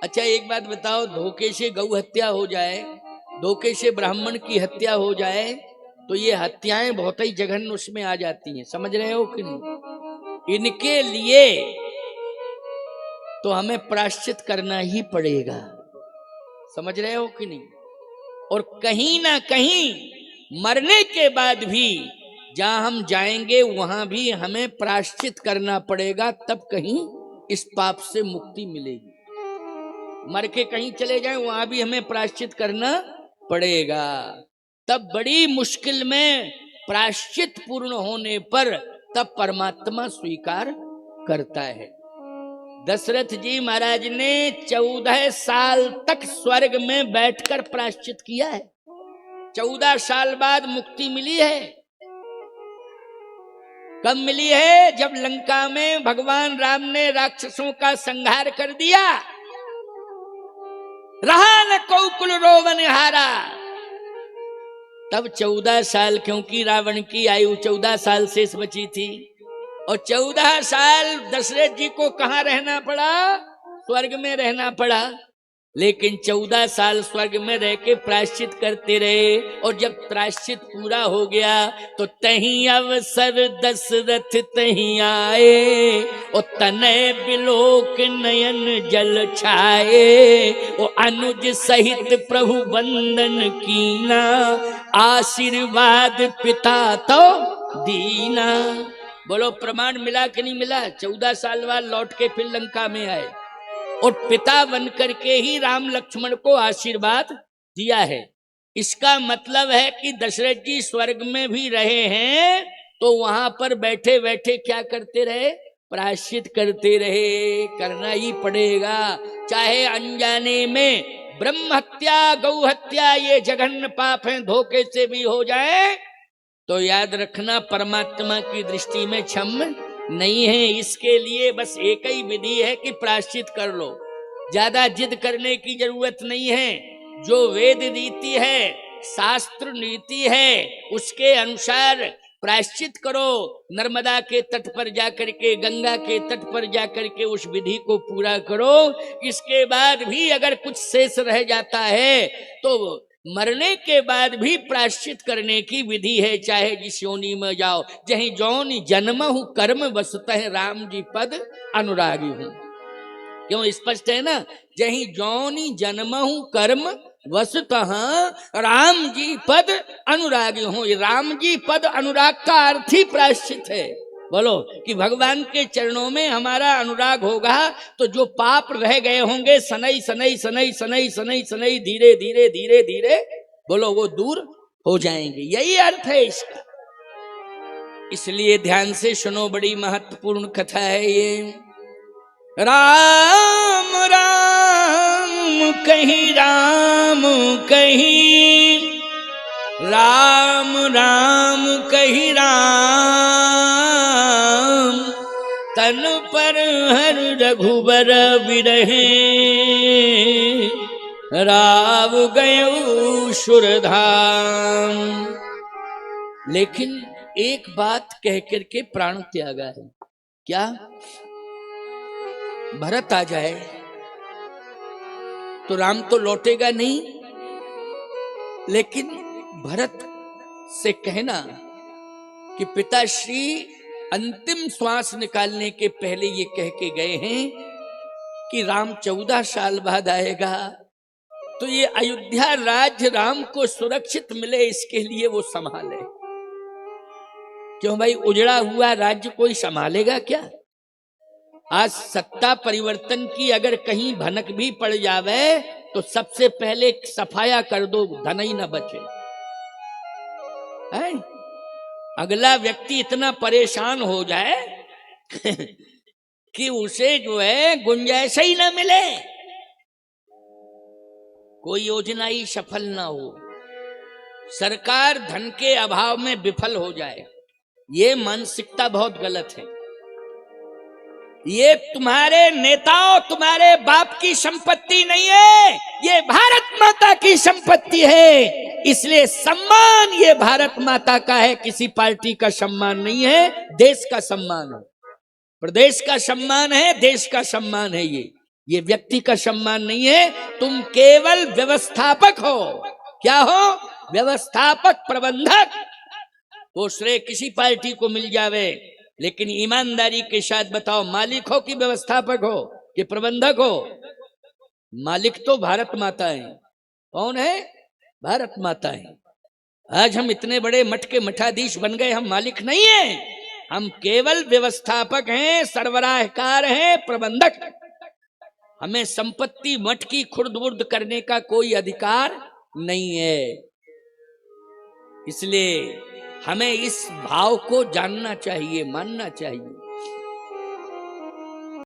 अच्छा एक बात बताओ, धोखे से गौ हत्या हो जाए, धोखे से ब्राह्मण की हत्या हो जाए, तो ये हत्याएं बहुत ही जघन्य उसमें आ जाती हैं, समझ रहे हो कि नहीं? इनके लिए तो हमें प्रायश्चित करना ही पड़ेगा, समझ रहे हो कि नहीं? और कहीं ना कहीं मरने के बाद भी जहां हम जाएंगे वहां भी हमें प्रायश्चित करना पड़ेगा, तब कहीं इस पाप से मुक्ति मिलेगी। मर के कहीं चले जाएं वहां भी हमें प्रायश्चित करना पड़ेगा, तब बड़ी मुश्किल में प्रायश्चित पूर्ण होने पर तब परमात्मा स्वीकार करता है। दशरथ जी महाराज ने 14 साल तक स्वर्ग में बैठकर प्रायश्चित किया है। 14 साल बाद मुक्ति मिली है। कब मिली है? जब लंका में भगवान राम ने राक्षसों का संहार कर दिया, रहा न कौकुल रोवन हारा, तब 14 साल, क्योंकि रावण की आयु 14 साल शेष बची थी, और 14 साल दशरथ जी को कहां रहना पड़ा? स्वर्ग में रहना पड़ा। लेकिन 14 साल स्वर्ग में रह के प्रायश्चित करते रहे, और जब प्रायश्चित पूरा हो गया तो तहीं अवसर दशरथ तहीं आए, और तनय बिलोक नयन जल छाए, और अनुज सहित प्रभु वंदन कीना, आशीर्वाद पिता तो दीना। बोलो प्रमाण मिला कि नहीं मिला? 14 साल बाद लौट के फिर लंका में आए, और पिता बन करके ही राम लक्ष्मण को आशीर्वाद दिया है। इसका मतलब है कि दशरथ जी स्वर्ग में भी रहे हैं तो वहां पर बैठे बैठे क्या करते रहे? प्रायश्चित करते रहे। करना ही पड़ेगा, चाहे अनजाने में ब्रह्म हत्या, गौ हत्या, ये जघन्य पाप हैं, धोखे से भी हो जाए तो याद रखना परमात्मा की दृष्टि में क्षम्य नहीं है। इसके लिए बस एक ही विधि है कि प्रायश्चित कर लो, ज्यादा जिद करने की जरूरत नहीं है। जो वेद नीति है, शास्त्र नीति है, उसके अनुसार प्रायश्चित करो। नर्मदा के तट पर जाकर के, गंगा के तट पर जाकर के उस विधि को पूरा करो। इसके बाद भी अगर कुछ शेष रह जाता है तो मरने के बाद भी प्रायश्चित करने की विधि है, चाहे जिस योनि में जाओ। जहीं जौन जन्म हूं कर्म वसत है, राम जी पद अनुरागी हूं। क्यों? स्पष्ट है ना? जहीं जौनी जन्म हूं कर्म वसत राम जी पद अनुरागी हूं। राम जी पद अनुराग का अर्थ ही प्रायश्चित है। बोलो कि भगवान के चरणों में हमारा अनुराग होगा तो जो पाप रह गए होंगे सनई सनई सनई सनई सनई सनई धीरे धीरे धीरे धीरे, बोलो वो दूर हो जाएंगे। यही अर्थ है इसका। इसलिए ध्यान से सुनो, बड़ी महत्वपूर्ण कथा है ये। राम राम कहीं, राम कहीं, राम राम कहीं राम, तन पर हर रघुबर विरहे, राव गयो सुरधाम। लेकिन एक बात कह करके प्राण त्यागा है। क्या? भरत आ जाए तो राम तो लौटेगा नहीं, लेकिन भरत से कहना कि पिताश्री अंतिम श्वास निकालने के पहले ये कह के गए हैं कि राम 14 साल बाद आएगा, तो ये अयोध्या राज्य राम को सुरक्षित मिले इसके लिए वो संभाले। क्यों भाई, उजड़ा हुआ राज्य कोई संभालेगा क्या? आज सत्ता परिवर्तन की अगर कहीं भनक भी पड़ जावे तो सबसे पहले सफाया कर दो, धन ही न बचे। है? अगला व्यक्ति इतना परेशान हो जाए कि उसे जो है गुंजाइश ही ना मिले, कोई योजना ही सफल ना हो, सरकार धन के अभाव में विफल हो जाए। ये मानसिकता बहुत गलत है। ये तुम्हारे नेताओं, तुम्हारे बाप की संपत्ति नहीं है, ये भारत माता की संपत्ति है। इसलिए सम्मान ये भारत माता का है, किसी पार्टी का सम्मान नहीं है, देश का सम्मान है, प्रदेश का सम्मान है, देश का सम्मान है। ये व्यक्ति का सम्मान नहीं है। तुम केवल व्यवस्थापक हो। क्या हो? व्यवस्थापक, प्रबंधक। वो श्रेय किसी पार्टी को मिल जावे, लेकिन ईमानदारी के साथ बताओ, मालिक हो कि व्यवस्थापक हो कि प्रबंधक हो? मालिक तो भारत माता है। कौन है? भारत माता है। आज हम इतने बड़े मठ के मठाधीश बन गए, हम मालिक नहीं हैं, हम केवल व्यवस्थापक हैं, सरबराहकार हैं, प्रबंधक। हमें संपत्ति मठ की खुर्द-बुर्द करने का कोई अधिकार नहीं है। इसलिए हमें इस भाव को जानना चाहिए, मानना चाहिए।